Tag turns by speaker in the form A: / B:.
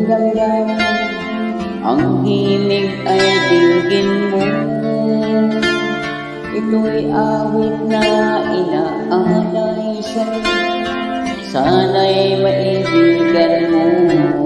A: damdamin, ang himig ay dinggin mo. Ito'y awit na inaalay sa'yo, sana'y maibigan mo.